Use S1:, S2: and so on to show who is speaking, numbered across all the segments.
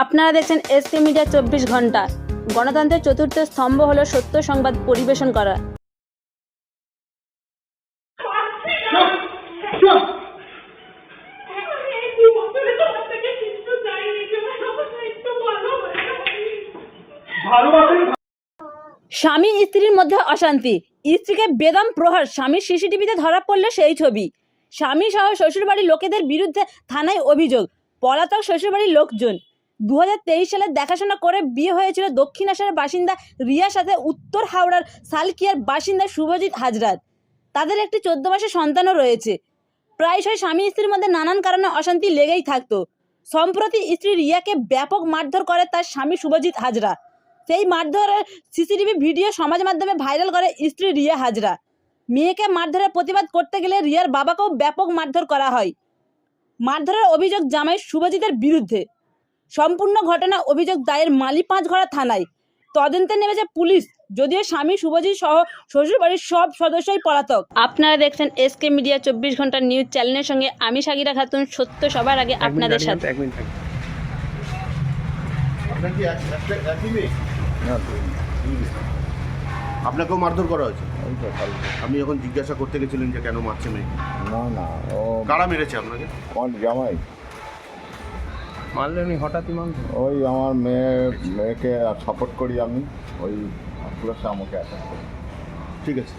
S1: আপনারা দেখছেন SK media 24 ঘন্টা। গণতন্ত্রের চতুর্থ স্তম্ভ হলো সত্য সংবাদ পরিবেশন করা। স্বামী স্ত্রীর মধ্যে অশান্তি, স্ত্রীকে বেদম প্রহার, স্বামীর সিসিটিভিতে ধরা পড়লে সেই ছবি। স্বামী সহ শ্বশুরবাড়ির লোকেদের বিরুদ্ধে থানায় অভিযোগ, পলাতক শ্বশুরবাড়ির লোকজন। 2023 সালে দেখাশোনা করে বিয়ে হয়েছিল দক্ষিণ আসামের বাসিন্দা রিয়ার সাথে উত্তর হাওড়ার সালকিয়ার বাসিন্দা শুভজিৎ হাজরার। তাদের একটি 14 মাসের সন্তানও রয়েছে। প্রায়শই স্বামী স্ত্রীর মধ্যে নানান কারণে অশান্তি লেগেই থাকতো। সম্প্রতি স্ত্রী রিয়াকে ব্যাপক মারধর করে তার স্বামী শুভজিৎ হাজরা। সেই মারধরের সিসিটিভি ভিডিও সমাজ মাধ্যমে ভাইরাল করে স্ত্রী রিয়া হাজরা। মেয়েকে মারধরের প্রতিবাদ করতে গেলে রিয়ার বাবাকেও ব্যাপক মারধর করা হয়। মারধরের অভিযোগ জামাই শুভজিতের বিরুদ্ধে। সম্পূর্ণ ঘটনা অভিযোগ দায়ের মালিপাঁচঘড়া থানায়। তদন্তে নেমেছে পুলিশ, যদিও স্বামী শুভজিৎ সহ শ্বশুরবাড়ির সব সদস্যই পলাতক। আপনারা দেখছেন এসকে মিডিয়া 24 ঘন্টা নিউজ চ্যানেলের সঙ্গে আমি সাগিরা খাতুন। সত্য সবার আগে আপনাদের সাথে।
S2: আপনাকেও মারধর করা হয়েছে? আপনি যখন জিজ্ঞাসা করতে গেছিলেন যে কেন মারছে মেয়ে?
S3: না ও
S2: কারা মেরেছে আপনাকে?
S3: আমার জামাই
S4: মারলেনি, হঠাৎই মারল।
S3: ওই আমার মেয়েকে সাপোর্ট করি আমি, ওই প্লাসে আমাকে অ্যাটাক করি।
S2: ঠিক আছে,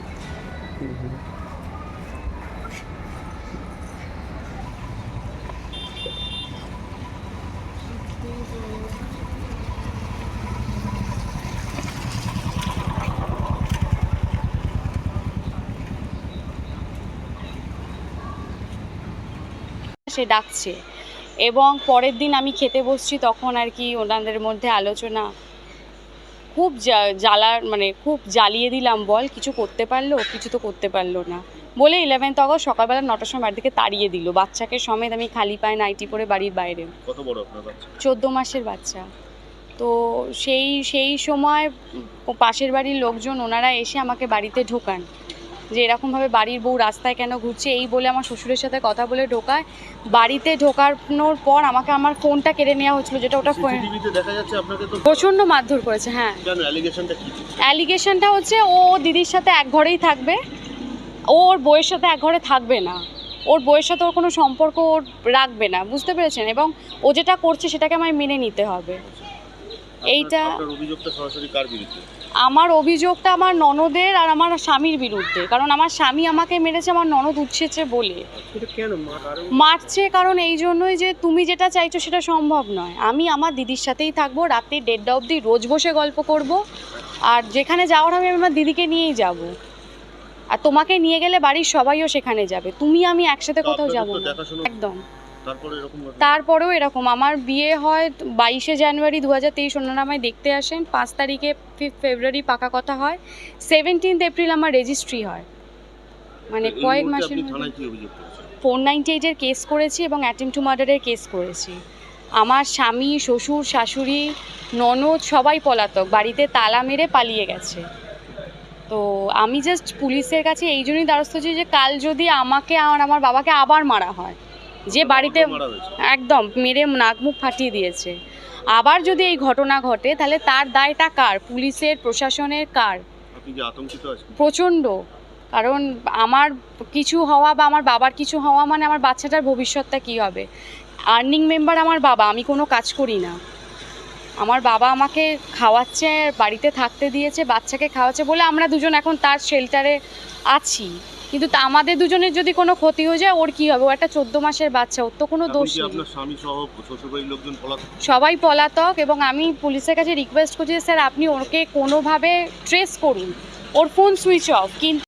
S5: সে ডাকছে এবং পরের দিন আমি খেতে বসছি, তখন আর কি ওনাদের মধ্যে আলোচনা, খুব খুব জ্বালিয়ে দিলাম, বল কিছু করতে পারলো, কিছু তো করতে পারলো না বলে 11 আগস্ট সকালবেলা 9টার সময় বাড়ি থেকে তাড়িয়ে দিল। বাচ্চাকে সমেত আমি খালি পায়ে নাইটি পরে বাড়ির বাইরে।
S2: কত বড় আপনার বাচ্চা?
S5: 14 মাসের বাচ্চা। তো সেই সময় পাশের বাড়ির লোকজন ওনারা এসে আমাকে বাড়িতে ঢোকান, যে এরকমভাবে বাড়ির বউ রাস্তায় কেন ঘুরছে, এই বলে আমার শ্বশুরের সাথে কথা বলে ঢোকায়। বাড়িতে ঢোকানোর পর আমাকে আমার ফোনটা কেড়ে নেওয়া হচ্ছিল, যেটা ওটা
S2: সিসিটিভিতে দেখা যাচ্ছে আপনাকে তো
S5: প্রচণ্ড মারধর করেছে। হ্যাঁ,
S2: কেন? অ্যালিগেশনটা কি?
S5: অ্যালিগেশনটা হচ্ছে ও দিদির সাথে এক ঘরেই থাকবে, ওর বউয়ের সাথে এক ঘরে থাকবে না, ওর বউয়ের সাথে ওর কোনো সম্পর্ক ওর রাখবে না, বুঝতে পেরেছেন? এবং ও যেটা করছে সেটাকে আমায় মেনে নিতে হবে। এইটা
S2: আপনার অভিযোগটা সরাসরি কার বিরুদ্ধে?
S5: আমার অভিযোগটা আমার ননদের আর আমার স্বামীর বিরুদ্ধে। কারণ আমার স্বামী আমাকে মেরেছে আমার ননদ উঠছেছে বলে।
S4: কেন
S5: মারছে? কারণ এই জন্যই যে তুমি যেটা চাইছো সেটা সম্ভব নয়। আমি আমার দিদির সাথেই থাকবো, রাতে 1:30 অবধি রোজ বসে গল্প করব, আর যেখানে যাওয়ার আমি আমার দিদিকে নিয়েই যাব, আর তোমাকে নিয়ে গেলে বাড়ির সবাইও সেখানে যাবে, তুমি আমি একসাথে কোথাও যাবো না। একদম। তারপরেও এরকম। আমার বিয়ে হয় 22শে জানুয়ারি 2023, ওনারা আমায় দেখতে আসেন। 5 তারিখে 5 ফেব্রুয়ারি পাকা কথা হয়, 17 এপ্রিল আমার রেজিস্ট্রি হয়। মানে কয়েক মাসের মধ্যে 498-এর কেস করেছি এবং অ্যাটেম্পট টু মার্ডারের কেস করেছি। আমার স্বামী, শ্বশুর, শাশুড়ি, ননদ সবাই পলাতক, বাড়িতে তালা মেরে পালিয়ে গেছে। তো আমি জাস্ট পুলিশের কাছে এই জন্যই দ্বারস্থ হচ্ছি যে কাল যদি আমাকে আর আমার বাবাকে আবার মারা হয়, যে বাড়িতে একদম মেরে নাক মুখ ফাটিয়ে দিয়েছে, আবার যদি এই ঘটনা ঘটে, তাহলে তার দায়টা কার? পুলিশের, প্রশাসনের, কার?
S2: আপনি কি আতঙ্কিত আছেন?
S5: প্রচণ্ড। কারণ আমার কিছু হওয়া বা আমার বাবার কিছু হওয়া মানে আমার বাচ্চাটার ভবিষ্যৎটা কী হবে? আর্নিং মেম্বার আমার বাবা, আমি কোনো কাজ করি না। আমার বাবা আমাকে খাওয়াচ্ছে, বাড়িতে থাকতে দিয়েছে, বাচ্চাকে খাওয়াচ্ছে বলে আমরা দুজন এখন তার শেল্টারে আছি। কিন্তু আমাদের দুজনের যদি কোনো ক্ষতি হয়ে যায়, ওর কী হবে? ও একটা 14 মাসের বাচ্চা, ওর তো কোনো দোষ নেই।
S2: আপনার স্বামী সহ শ্বশুরবাড়ির লোকজন পলাতক?
S5: সবাই পলাতক, এবং আমি পুলিশের কাছে রিকোয়েস্ট করছি, স্যার আপনি ওকে কোনোভাবে ট্রেস করুন। ওর ফোন সুইচ অফ, কিন্তু